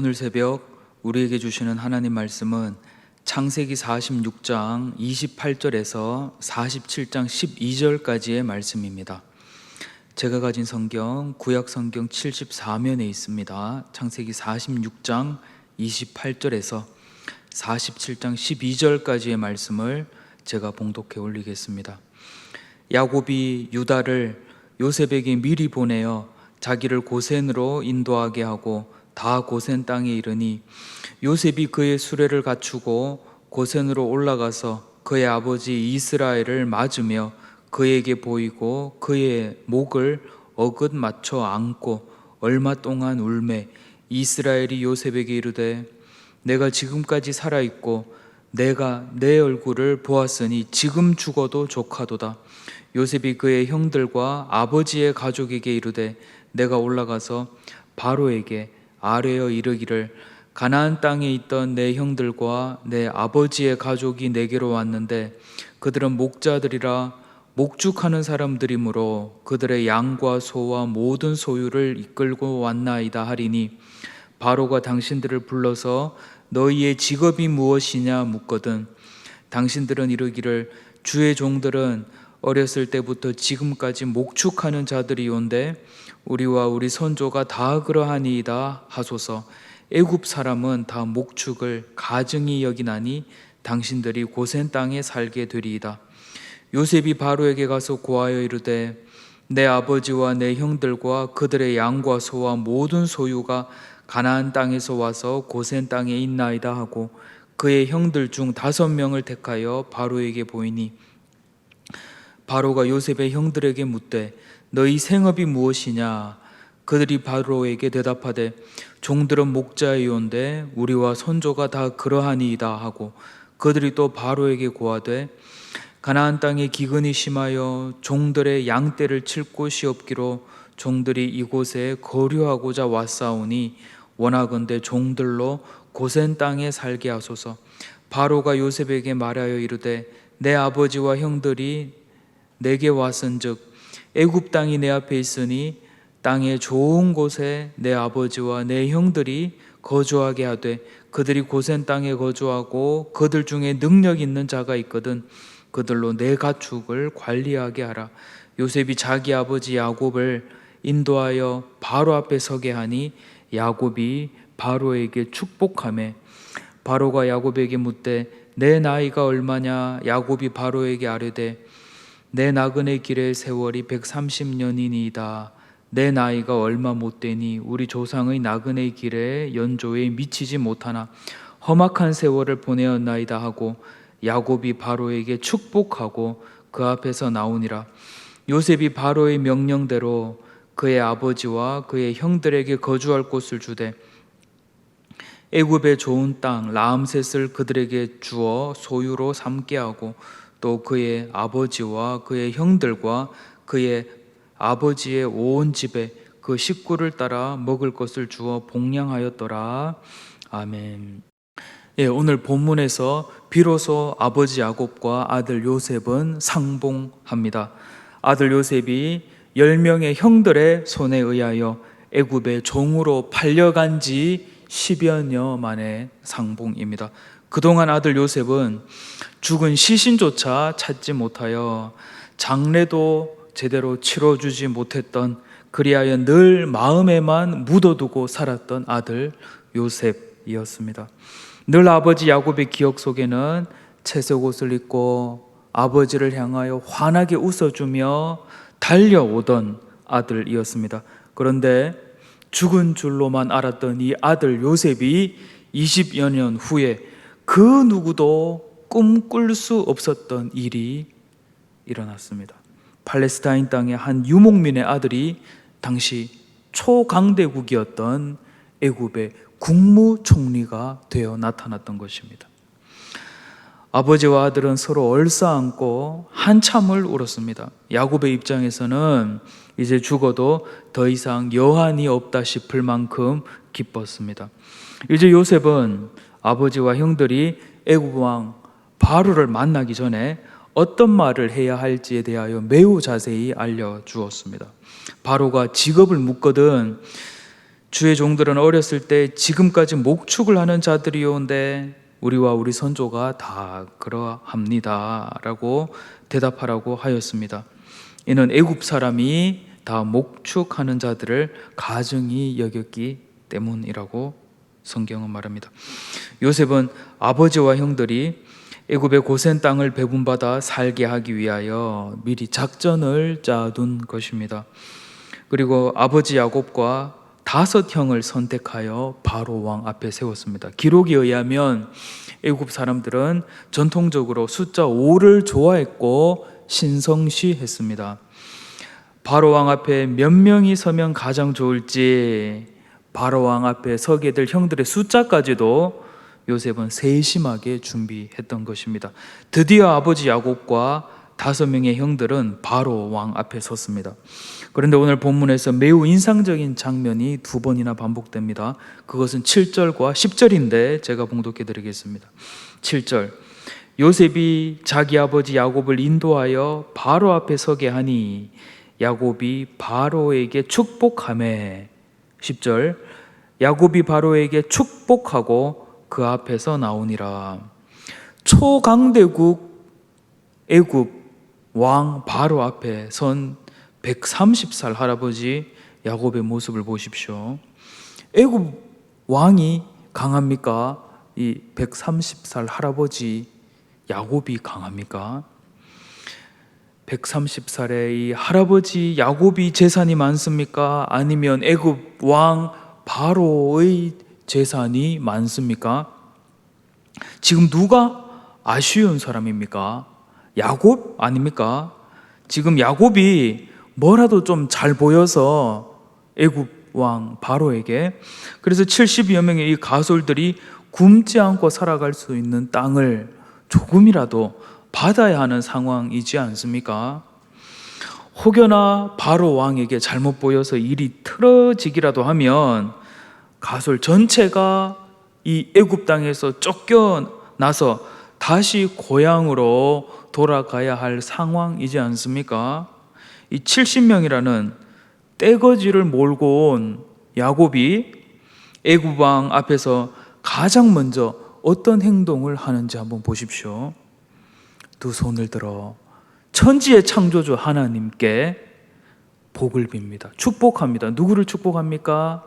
오늘 새벽 우리에게 주시는 하나님 말씀은 창세기 46장 28절에서 47장 12절까지의 말씀입니다. 제가 가진 성경 구약 성경 74면에 있습니다. 창세기 46장 28절에서 47장 12절까지의 말씀을 제가 봉독해 올리겠습니다. 야곱이 유다를 요셉에게 미리 보내어 자기를 고센으로 인도하게 하고 다 고센 땅에 이르니 요셉이 그의 수레를 갖추고 고센으로 올라가서 그의 아버지 이스라엘을 맞으며 그에게 보이고 그의 목을 어긋 맞춰 안고 얼마 동안 울매 이스라엘이 요셉에게 이르되 내가 지금까지 살아있고 내가 내 얼굴을 보았으니 지금 죽어도 족하도다. 요셉이 그의 형들과 아버지의 가족에게 이르되 내가 올라가서 바로에게 아뢰어 이르기를 가나안 땅에 있던 내 형들과 내 아버지의 가족이 내게로 왔는데 그들은 목자들이라 목축하는 사람들이므로 그들의 양과 소와 모든 소유를 이끌고 왔나이다 하리니 바로가 당신들을 불러서 너희의 직업이 무엇이냐 묻거든 당신들은 이르기를 주의 종들은 어렸을 때부터 지금까지 목축하는 자들이온데 우리와 우리 선조가 다 그러하니이다 하소서. 애굽 사람은 다 목축을 가증히 여기나니 당신들이 고센 땅에 살게 되리이다. 요셉이 바로에게 가서 고하여 이르되 내 아버지와 내 형들과 그들의 양과 소와 모든 소유가 가나안 땅에서 와서 고센 땅에 있나이다 하고 그의 형들 중 5명을 택하여 바로에게 보이니 바로가 요셉의 형들에게 묻되 너희 생업이 무엇이냐? 그들이 바로에게 대답하되 종들은 목자이온데 우리와 선조가 다 그러하니이다 하고 그들이 또 바로에게 고하되 가나안 땅에 기근이 심하여 종들의 양떼를 칠 곳이 없기로 종들이 이곳에 거류하고자 왔사오니 원하건대 종들로 고센 땅에 살게 하소서. 바로가 요셉에게 말하여 이르되 내 아버지와 형들이 내게 왔은즉 애굽 땅이 내 앞에 있으니 땅의 좋은 곳에 내 아버지와 내 형들이 거주하게 하되 그들이 고센 땅에 거주하고 그들 중에 능력 있는 자가 있거든 그들로 내 가축을 관리하게 하라. 요셉이 자기 아버지 야곱을 인도하여 바로 앞에 서게 하니 야곱이 바로에게 축복하매 바로가 야곱에게 묻되 내 나이가 얼마냐? 야곱이 바로에게 아뢰되 내 나그네 길의 세월이 130년이니이다. 내 나이가 얼마 못 되니 우리 조상의 나그네 길의 연조에 미치지 못하나 험악한 세월을 보내었나이다 하고 야곱이 바로에게 축복하고 그 앞에서 나오니라. 요셉이 바로의 명령대로 그의 아버지와 그의 형들에게 거주할 곳을 주되 애굽의 좋은 땅 라암셋을 그들에게 주어 소유로 삼게 하고 또 그의 아버지와 그의 형들과 그의 아버지의 온 집에 그 식구를 따라 먹을 것을 주어 복량하였더라. 아멘. 오늘 본문에서 비로소 아버지 야곱과 아들 요셉은 상봉합니다. 아들 요셉이 10명의 형들의 손에 의하여 애굽의 종으로 팔려간 지 10여 년 만에 상봉입니다. 그동안 아들 요셉은 죽은 시신조차 찾지 못하여 장례도 제대로 치러주지 못했던, 그리하여 늘 마음에만 묻어두고 살았던 아들 요셉이었습니다. 늘 아버지 야곱의 기억 속에는 채색 옷을 입고 아버지를 향하여 환하게 웃어주며 달려오던 아들이었습니다. 그런데 죽은 줄로만 알았던 이 아들 요셉이 20여 년 후에 그 누구도 꿈꿀 수 없었던 일이 일어났습니다. 팔레스타인 땅의 한 유목민의 아들이 당시 초강대국이었던 애굽의 국무총리가 되어 나타났던 것입니다. 아버지와 아들은 서로 얼싸안고 한참을 울었습니다. 야곱의 입장에서는 이제 죽어도 더 이상 여한이 없다 싶을 만큼 기뻤습니다. 이제 요셉은 아버지와 형들이 애굽 왕 바로를 만나기 전에 어떤 말을 해야 할지에 대하여 매우 자세히 알려주었습니다. 바로가 직업을 묻거든 주의 종들은 어렸을 때 지금까지 목축을 하는 자들이오온데 우리와 우리 선조가 다 그러합니다 라고 대답하라고 하였습니다. 이는 애굽 사람이 다 목축하는 자들을 가증히 여겼기 때문이라고 성경은 말합니다. 요셉은 아버지와 형들이 애굽의 고센 땅을 배분받아 살게 하기 위하여 미리 작전을 짜둔 것입니다. 그리고 아버지 야곱과 5형을 선택하여 바로 왕 앞에 세웠습니다. 기록에 의하면 애굽 사람들은 전통적으로 숫자 5를 좋아했고 신성시했습니다. 바로 왕 앞에 몇 명이 서면 가장 좋을지 바로 왕 앞에 서게 될 형들의 숫자까지도 요셉은 세심하게 준비했던 것입니다. 드디어 아버지 야곱과 5명의 형들은 바로 왕 앞에 섰습니다. 그런데 오늘 본문에서 매우 인상적인 장면이 2번이나 반복됩니다. 그것은 7절과 10절인데 제가 봉독해 드리겠습니다. 7절, 요셉이 자기 아버지 야곱을 인도하여 바로 앞에 서게 하니 야곱이 바로에게 축복하매. 10절, 야곱이 바로에게 축복하고 그 앞에서 나오니라. 초강대국 애굽 왕 바로 앞에 선 130살 할아버지 야곱의 모습을 보십시오. 애굽 왕이 강합니까? 이 130살 할아버지 야곱이 강합니까? 130살의 이 할아버지 야곱이 재산이 많습니까? 아니면 애굽 왕 바로의 재산이 많습니까? 지금 누가 아쉬운 사람입니까? 야곱 아닙니까? 지금 야곱이 뭐라도 좀 잘 보여서 애굽 왕 바로에게, 그래서 70여 명의 이 가솔들이 굶지 않고 살아갈 수 있는 땅을 조금이라도 받아야 하는 상황이지 않습니까? 혹여나 바로 왕에게 잘못 보여서 일이 틀어지기라도 하면 가솔 전체가 이 애굽 땅에서 쫓겨나서 다시 고향으로 돌아가야 할 상황이지 않습니까? 이 70명이라는 떼거지를 몰고 온 야곱이 애굽 왕 앞에서 가장 먼저 어떤 행동을 하는지 한번 보십시오. 2 손을 들어 천지의 창조주 하나님께 복을 빕니다. 축복합니다. 누구를 축복합니까?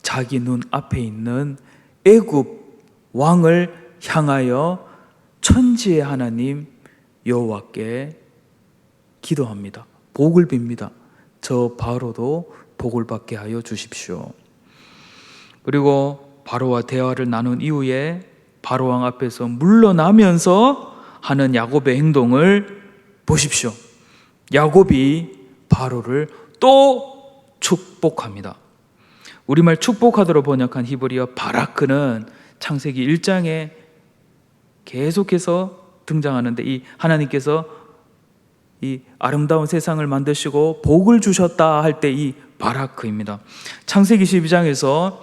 자기 눈 앞에 있는 애굽 왕을 향하여 천지의 하나님 여호와께 기도합니다. 복을 빕니다. 저 바로도 복을 받게 하여 주십시오. 그리고 바로와 대화를 나눈 이후에 바로 왕 앞에서 물러나면서 하는 야곱의 행동을 보십시오. 야곱이 바로를 또 축복합니다. 우리말 축복하다로 번역한 히브리어 바라크는 창세기 1장에 계속해서 등장하는데, 이 하나님께서 이 아름다운 세상을 만드시고 복을 주셨다 할 때 이 바라크입니다. 창세기 12장에서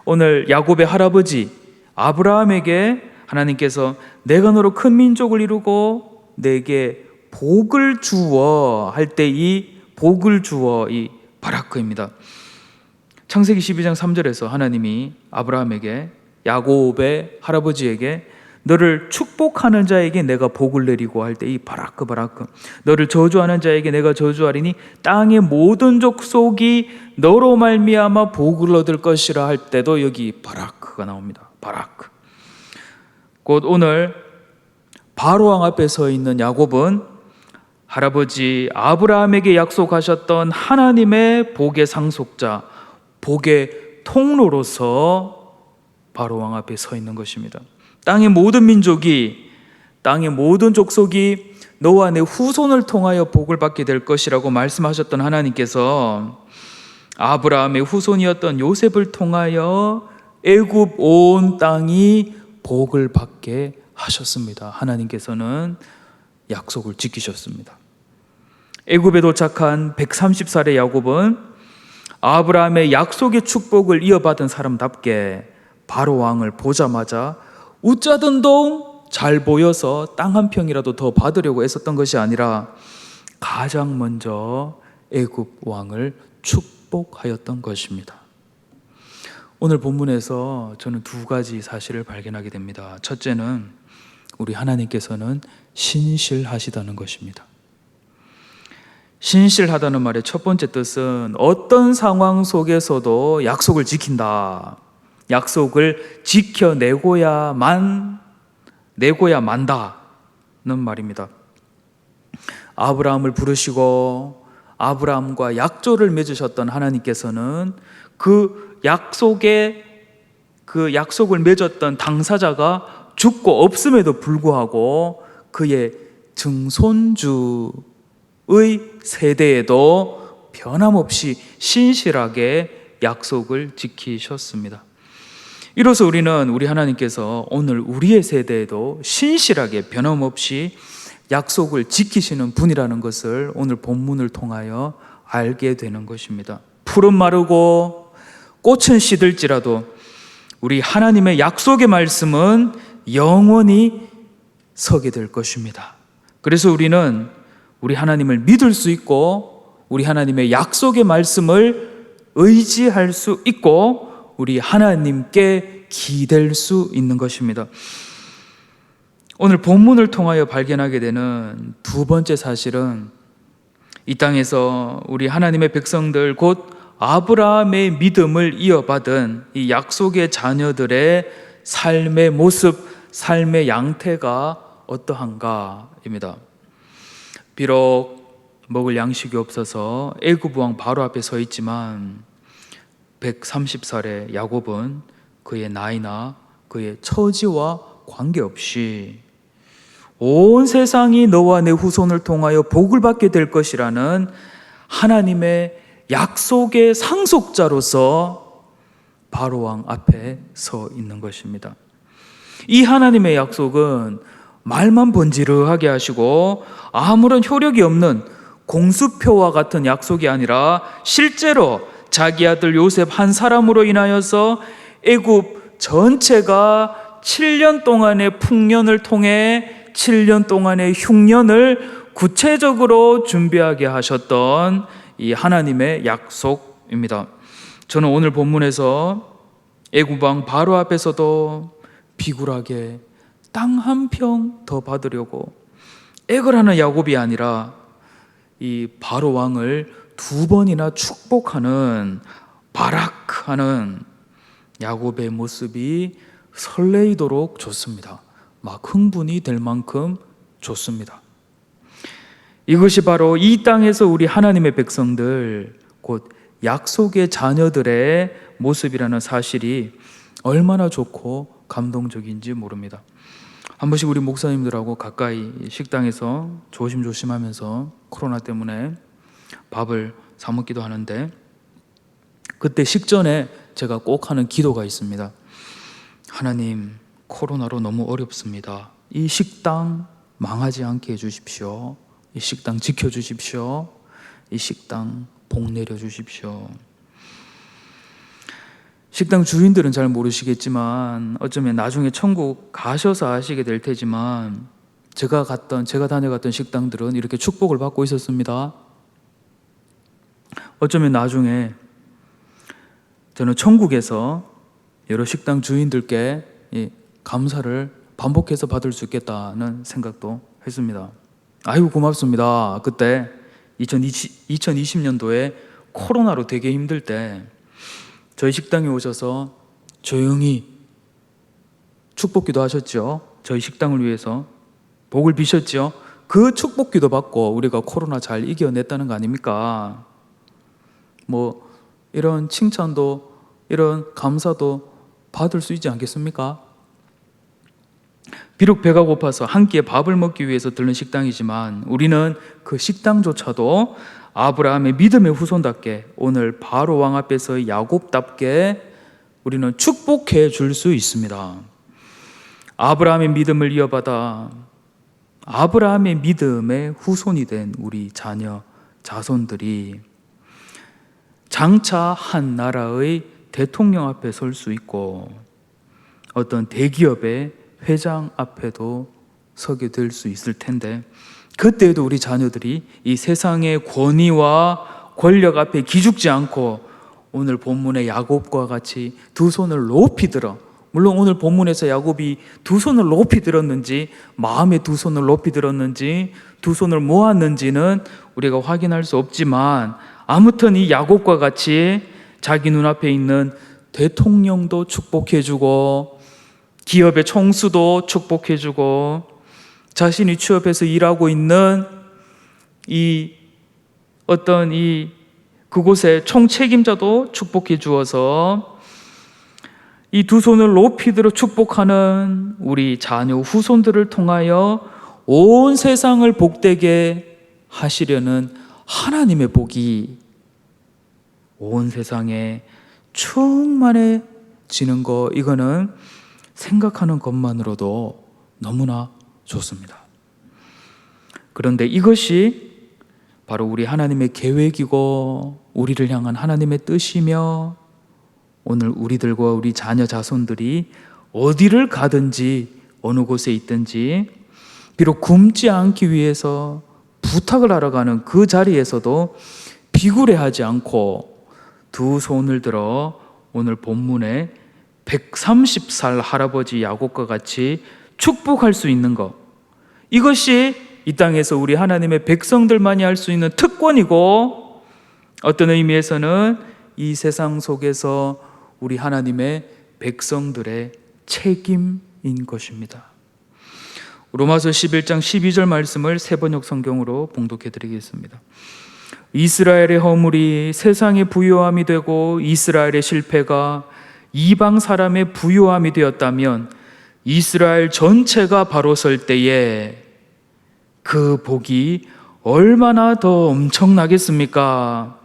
오늘 야곱의 할아버지 아브라함에게 하나님께서 내가 너로 큰 민족을 이루고 내게 복을 주어 할 때 이 복을 주어 이 바라크입니다. 창세기 12장 3절에서 하나님이 아브라함에게, 야곱의 할아버지에게 너를 축복하는 자에게 내가 복을 내리고 할 때 이 바라크, 너를 저주하는 자에게 내가 저주하리니 땅의 모든 족속이 너로 말미암아 복을 얻을 것이라 할 때도 여기 바라크가 나옵니다. 바라크. 곧 오늘 바로 왕 앞에 서 있는 야곱은 할아버지 아브라함에게 약속하셨던 하나님의 복의 상속자, 복의 통로로서 바로 왕 앞에 서 있는 것입니다. 땅의 모든 민족이, 땅의 모든 족속이 너와 내 후손을 통하여 복을 받게 될 것이라고 말씀하셨던 하나님께서 아브라함의 후손이었던 요셉을 통하여 애굽 온 땅이 복을 받게 하셨습니다. 하나님께서는 약속을 지키셨습니다. 애굽에 도착한 130살의 야곱은 아브라함의 약속의 축복을 이어받은 사람답게 바로 왕을 보자마자 웃자던 동 잘 보여서 땅 한 평이라도 더 받으려고 애썼던 것이 아니라 가장 먼저 애굽 왕을 축복하였던 것입니다. 오늘 본문에서 저는 두 가지 사실을 발견하게 됩니다. 첫째는 우리 하나님께서는 신실하시다는 것입니다. 신실하다는 말의 첫 번째 뜻은 어떤 상황 속에서도 약속을 지킨다, 약속을 지켜내고야 만다는 말입니다. 아브라함을 부르시고 아브라함과 약조를 맺으셨던 하나님께서는 그 약속을 맺었던 당사자가 죽고 없음에도 불구하고 그의 증손주의 세대에도 변함없이 신실하게 약속을 지키셨습니다. 이로써 우리는 우리 하나님께서 오늘 우리의 세대에도 신실하게 변함없이 약속을 지키시는 분이라는 것을 오늘 본문을 통하여 알게 되는 것입니다. 풀은 마르고 꽃은 시들지라도 우리 하나님의 약속의 말씀은 영원히 서게 될 것입니다. 그래서 우리는 우리 하나님을 믿을 수 있고 우리 하나님의 약속의 말씀을 의지할 수 있고 우리 하나님께 기댈 수 있는 것입니다. 오늘 본문을 통하여 발견하게 되는 두 번째 사실은 이 땅에서 우리 하나님의 백성들 곧 아브라함의 믿음을 이어받은 이 약속의 자녀들의 삶의 모습, 삶의 양태가 어떠한가입니다. 비록 먹을 양식이 없어서 애굽 왕 바로 앞에 서 있지만 130살의 야곱은 그의 나이나 그의 처지와 관계없이 온 세상이 너와 내 후손을 통하여 복을 받게 될 것이라는 하나님의 약속의 상속자로서 바로 왕 앞에 서 있는 것입니다. 이 하나님의 약속은 말만 번지르하게 하시고 아무런 효력이 없는 공수표와 같은 약속이 아니라 실제로 자기 아들 요셉 한 사람으로 인하여서 애굽 전체가 7년 동안의 풍년을 통해 7년 동안의 흉년을 구체적으로 준비하게 하셨던 이 하나님의 약속입니다. 저는 오늘 본문에서 애굽 왕 바로 앞에서도 비굴하게 땅 한 평 더 받으려고 액을 하는 야곱이 아니라 이 바로 왕을 두 번이나 축복하는 바락하는 야곱의 모습이 설레이도록 좋습니다. 막 흥분이 될 만큼 좋습니다. 이것이 바로 이 땅에서 우리 하나님의 백성들, 곧 약속의 자녀들의 모습이라는 사실이 얼마나 좋고 감동적인지 모릅니다. 한 번씩 우리 목사님들하고 가까이 식당에서 조심조심하면서 코로나 때문에 밥을 사 먹기도 하는데, 그때 식전에 제가 꼭 하는 기도가 있습니다. 하나님, 코로나로 너무 어렵습니다. 이 식당 망하지 않게 해주십시오. 이 식당 지켜주십시오. 이 식당 복 내려주십시오. 식당 주인들은 잘 모르시겠지만 어쩌면 나중에 천국 가셔서 아시게 될 테지만, 제가 다녀갔던 식당들은 이렇게 축복을 받고 있었습니다. 어쩌면 나중에 저는 천국에서 여러 식당 주인들께 감사를 반복해서 받을 수 있겠다는 생각도 했습니다. 아이고 고맙습니다. 그때 2020년도에 코로나로 되게 힘들 때 저희 식당에 오셔서 조용히 축복기도 하셨죠. 저희 식당을 위해서 복을 비셨죠. 그 축복기도 받고 우리가 코로나 잘 이겨냈다는 거 아닙니까? 뭐 이런 칭찬도, 이런 감사도 받을 수 있지 않겠습니까? 비록 배가 고파서 한 끼에 밥을 먹기 위해서 들른 식당이지만, 우리는 그 식당조차도 아브라함의 믿음의 후손답게, 오늘 바로 왕 앞에서 야곱답게 우리는 축복해 줄 수 있습니다. 아브라함의 믿음을 이어받아 아브라함의 믿음의 후손이 된 우리 자손들이 장차 한 나라의 대통령 앞에 설 수 있고, 어떤 대기업의 회장 앞에도 서게 될 수 있을 텐데, 그때에도 우리 자녀들이 이 세상의 권위와 권력 앞에 기죽지 않고 오늘 본문의 야곱과 같이 두 손을 높이 들어, 물론 오늘 본문에서 야곱이 두 손을 높이 들었는지, 마음에 두 손을 높이 들었는지, 두 손을 모았는지는 우리가 확인할 수 없지만, 아무튼 이 야곱과 같이 자기 눈앞에 있는 대통령도 축복해주고, 기업의 총수도 축복해주고, 자신이 취업해서 일하고 있는 그곳의 총책임자도 축복해 주어서 이 두 손을 높이 들어 축복하는 우리 자녀 후손들을 통하여 온 세상을 복되게 하시려는 하나님의 복이 온 세상에 충만해지는 거, 이거는 생각하는 것만으로도 너무나 좋습니다. 그런데 이것이 바로 우리 하나님의 계획이고 우리를 향한 하나님의 뜻이며, 오늘 우리들과 우리 자녀 자손들이 어디를 가든지 어느 곳에 있든지 비록 굶지 않기 위해서 부탁을 하러 가는 그 자리에서도 비굴해하지 않고 두 손을 들어 오늘 본문에 130살 할아버지 야곱과 같이 축복할 수 있는 것, 이것이 이 땅에서 우리 하나님의 백성들만이 할 수 있는 특권이고, 어떤 의미에서는 이 세상 속에서 우리 하나님의 백성들의 책임인 것입니다. 로마서 11장 12절 말씀을 새번역 성경으로 봉독해 드리겠습니다. 이스라엘의 허물이 세상의 부요함이 되고 이스라엘의 실패가 이방 사람의 부요함이 되었다면, 이스라엘 전체가 바로 설 때에 그 복이 얼마나 더 엄청나겠습니까?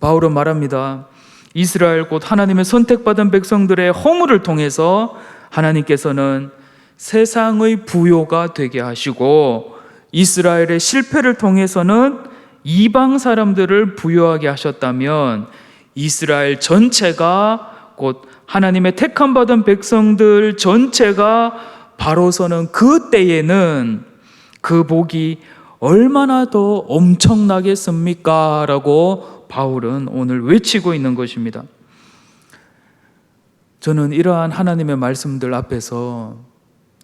바울은 말합니다. 이스라엘 곧 하나님의 선택받은 백성들의 허물을 통해서 하나님께서는 세상의 부요가 되게 하시고, 이스라엘의 실패를 통해서는 이방 사람들을 부요하게 하셨다면, 이스라엘 전체가 곧 하나님의 택함 받은 백성들 전체가 바로 서는 그 때에는 그 복이 얼마나 더 엄청나겠습니까? 라고 바울은 오늘 외치고 있는 것입니다. 저는 이러한 하나님의 말씀들 앞에서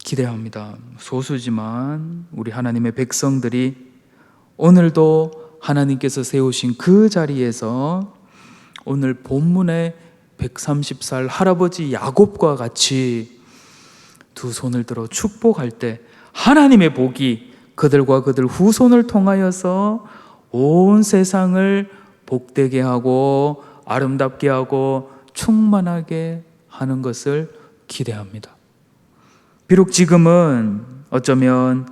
기대합니다. 소수지만 우리 하나님의 백성들이 오늘도 하나님께서 세우신 그 자리에서 오늘 본문의 130살 할아버지 야곱과 같이 두 손을 들어 축복할 때 하나님의 복이 그들과 그들 후손을 통하여서 온 세상을 복되게 하고 아름답게 하고 충만하게 하는 것을 기대합니다. 비록 지금은 어쩌면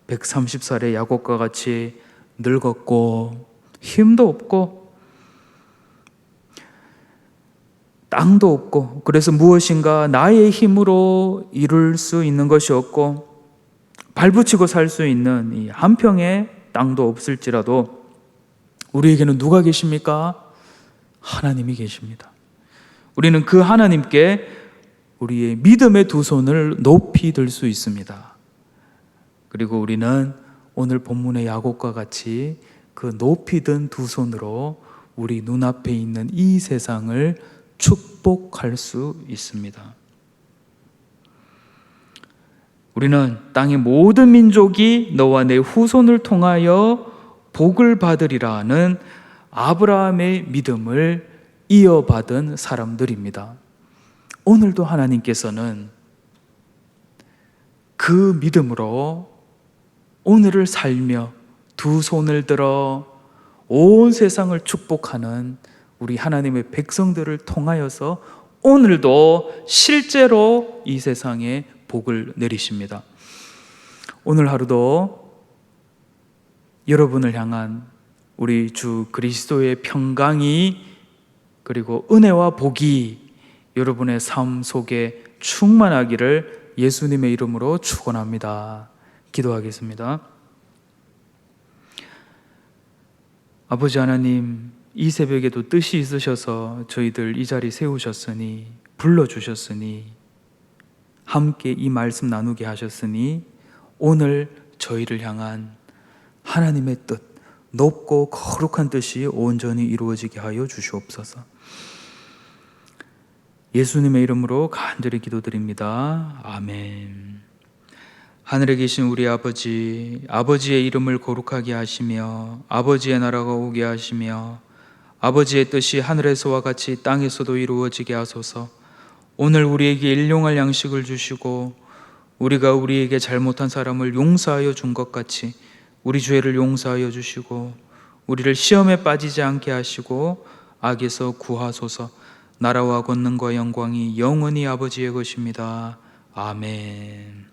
130살의 야곱과 같이 늙었고 힘도 없고 땅도 없고 그래서 무엇인가 나의 힘으로 이룰 수 있는 것이 없고 발붙이고 살 수 있는 이 한 평의 땅도 없을지라도 우리에게는 누가 계십니까? 하나님이 계십니다. 우리는 그 하나님께 우리의 믿음의 두 손을 높이 들 수 있습니다. 그리고 우리는 오늘 본문의 야곱과 같이 그 높이 든 두 손으로 우리 눈앞에 있는 이 세상을 축복할 수 있습니다. 우리는 땅의 모든 민족이 너와 내 후손을 통하여 복을 받으리라는 아브라함의 믿음을 이어받은 사람들입니다. 오늘도 하나님께서는 그 믿음으로 오늘을 살며 두 손을 들어 온 세상을 축복하는 우리 하나님의 백성들을 통하여서 오늘도 실제로 이 세상에 복을 내리십니다. 오늘 하루도 여러분을 향한 우리 주 그리스도의 평강이 그리고 은혜와 복이 여러분의 삶 속에 충만하기를 예수님의 이름으로 축원합니다. 기도하겠습니다. 아버지 하나님, 이 새벽에도 뜻이 있으셔서 저희들 이 자리 세우셨으니 불러주셨으니 함께 이 말씀 나누게 하셨으니 오늘 저희를 향한 하나님의 뜻, 높고 거룩한 뜻이 온전히 이루어지게 하여 주시옵소서. 예수님의 이름으로 간절히 기도드립니다. 아멘. 하늘에 계신 우리 아버지, 아버지의 이름을 거룩하게 하시며 아버지의 나라가 오게 하시며 아버지의 뜻이 하늘에서와 같이 땅에서도 이루어지게 하소서. 오늘 우리에게 일용할 양식을 주시고 우리가 우리에게 잘못한 사람을 용서하여 준 것 같이 우리 죄를 용서하여 주시고 우리를 시험에 빠지지 않게 하시고 악에서 구하소서. 나라와 권능과 영광이 영원히 아버지의 것입니다. 아멘.